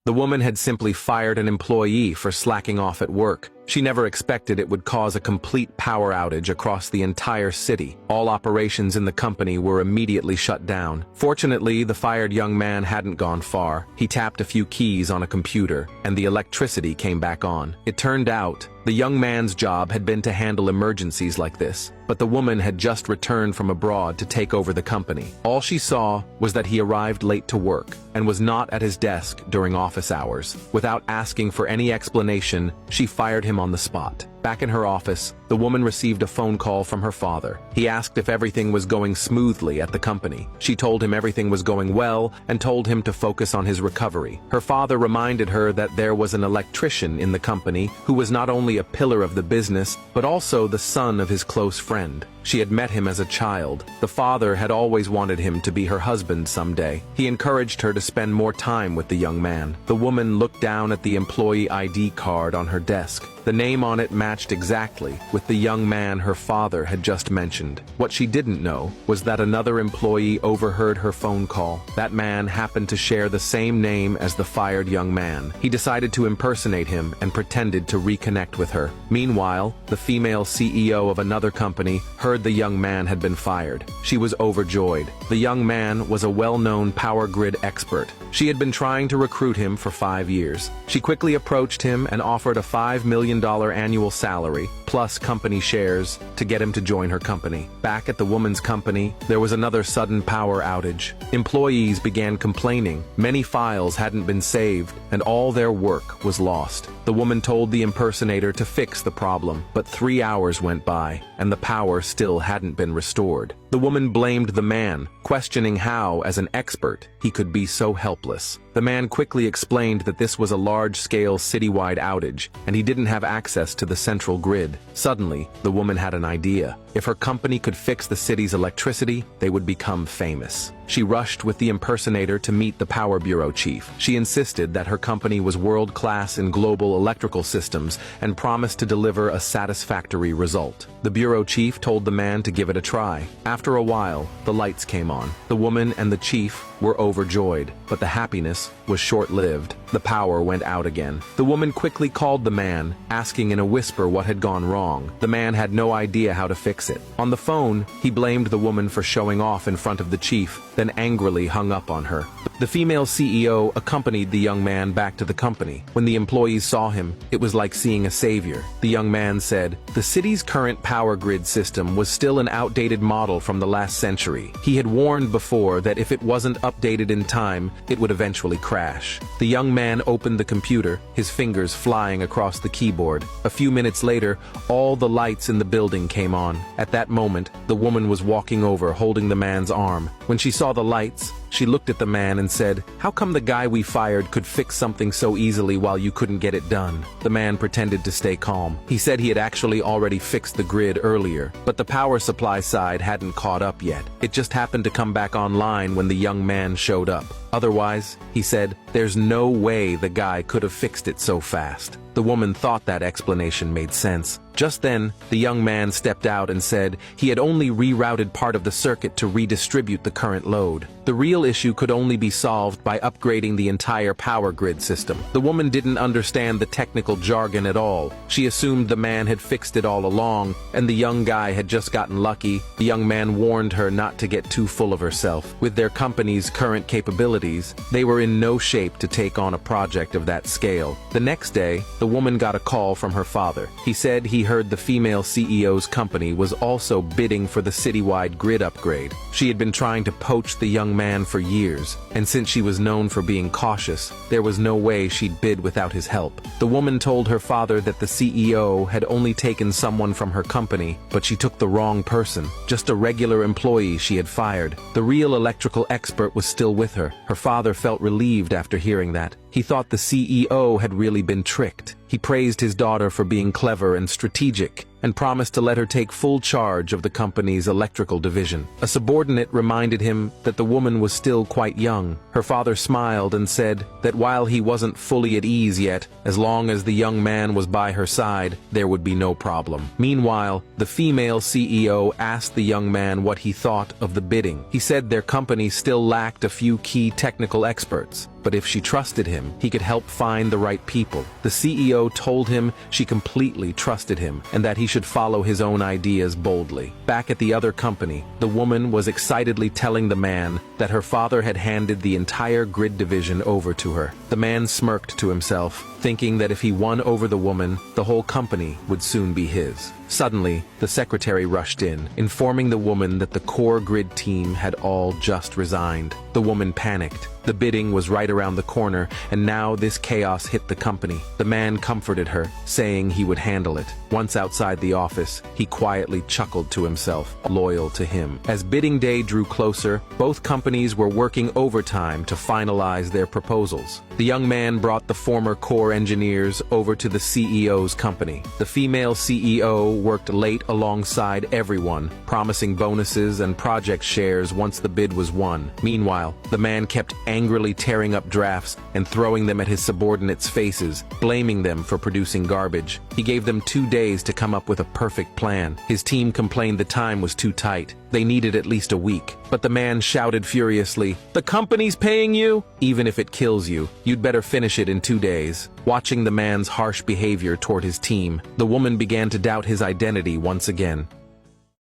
The woman had simply fired an employee for slacking off at work. She never expected it would cause a complete power outage across the entire city. All operations in the company were immediately shut down. Fortunately, the fired young man hadn't gone far. He tapped a few keys on a computer, and the electricity came back on. It turned out, the young man's job had been to handle emergencies like this, but the woman had just returned from abroad to take over the company. All she saw was that he arrived late to work and was not at his desk during office hours. Without asking for any explanation, she fired him on the spot. Back in her office, the woman received a phone call from her father. He asked if everything was going smoothly at the company. She told him everything was going well and told him to focus on his recovery. Her father reminded her that there was an electrician in the company who was not only a pillar of the business, but also the son of his close friend. She had met him as a child. The father had always wanted him to be her husband someday. He encouraged her to spend more time with the young man. The woman looked down at the employee ID card on her desk. The name on it matched exactly with the young man her father had just mentioned. What she didn't know was that another employee overheard her phone call. That man happened to share the same name as the fired young man. He decided to impersonate him and pretended to reconnect with her. Meanwhile, the female CEO of another company heard the young man had been fired. She was overjoyed. The young man was a well-known power grid expert. She had been trying to recruit him for 5 years. She quickly approached him and offered a $5 million annual salary, plus company shares, to get him to join her company. Back at the woman's company, there was another sudden power outage. Employees began complaining. Many files hadn't been saved, and all their work was lost. The woman told the impersonator to fix the problem, but 3 hours went by, and the power still hadn't been restored. The woman blamed the man, questioning how, as an expert, he could be so helpless. The man quickly explained that this was a large-scale citywide outage, and he didn't have access to the central grid. Suddenly, the woman had an idea. If her company could fix the city's electricity, they would become famous. She rushed with the impersonator to meet the Power Bureau chief. She insisted that her company was world-class in global electrical systems and promised to deliver a satisfactory result. The bureau chief told the man to give it a try. After a while, the lights came on. The woman and the chief were overjoyed, but the happiness was short-lived. The power went out again. The woman quickly called the man, asking in a whisper what had gone wrong. The man had no idea how to fix it. On the phone, he blamed the woman for showing off in front of the chief, then angrily hung up on her. The female CEO accompanied the young man back to the company. When the employees saw him, it was like seeing a savior. The young man said, "The city's current power grid system was still an outdated model from the last century. He had warned before that if it wasn't updated in time, it would eventually crash." The young man opened the computer, his fingers flying across the keyboard. A few minutes later, all the lights in the building came on. At that moment, the woman was walking over, holding the man's arm. When she saw the lights, she looked at the man and said, "How come the guy we fired could fix something so easily while you couldn't get it done?" The man pretended to stay calm. He said he had actually already fixed the grid earlier, but the power supply side hadn't caught up yet. It just happened to come back online when the young man showed up. Otherwise, he said, there's no way the guy could have fixed it so fast. The woman thought that explanation made sense. Just then, the young man stepped out and said he had only rerouted part of the circuit to redistribute the current load. The real issue could only be solved by upgrading the entire power grid system. The woman didn't understand the technical jargon at all. She assumed the man had fixed it all along, and the young guy had just gotten lucky. The young man warned her not to get too full of herself. With their company's current capabilities, they were in no shape to take on a project of that scale. The next day, the woman got a call from her father. He said he heard the female CEO's company was also bidding for the citywide grid upgrade. She had been trying to poach the young man for years, and since she was known for being cautious, there was no way she'd bid without his help. The woman told her father that the CEO had only taken someone from her company, but she took the wrong person, just a regular employee she had fired. The real electrical expert was still with her. Her father felt relieved after hearing that. He thought the CEO had really been tricked. He praised his daughter for being clever and strategic, and promised to let her take full charge of the company's electrical division. A subordinate reminded him that the woman was still quite young. Her father smiled and said that while he wasn't fully at ease yet, as long as the young man was by her side, there would be no problem. Meanwhile, the female CEO asked the young man what he thought of the bidding. He said their company still lacked a few key technical experts, but if she trusted him, he could help find the right people. The CEO told him she completely trusted him and that he should follow his own ideas boldly. Back at the other company, the woman was excitedly telling the man that her father had handed the entire grid division over to her. The man smirked to himself, thinking that if he won over the woman, the whole company would soon be his. Suddenly, the secretary rushed in, informing the woman that the core grid team had all just resigned. The woman panicked. The bidding was right around the corner, and now this chaos hit the company. The man comforted her, saying he would handle it. Once outside the office, he quietly chuckled to himself, loyal to him. As bidding day drew closer, both companies were working overtime to finalize their proposals. The young man brought the former core engineers over to the CEO's company. The female CEO worked late alongside everyone, promising bonuses and project shares once the bid was won. Meanwhile, the man kept angrily tearing up drafts and throwing them at his subordinates' faces, blaming them for producing garbage. He gave them 2 days to come up with a perfect plan. His team complained the time was too tight. They needed at least a week. But the man shouted furiously, "The company's paying you? Even if it kills you, you'd better finish it in 2 days." Watching the man's harsh behavior toward his team, the woman began to doubt his identity once again.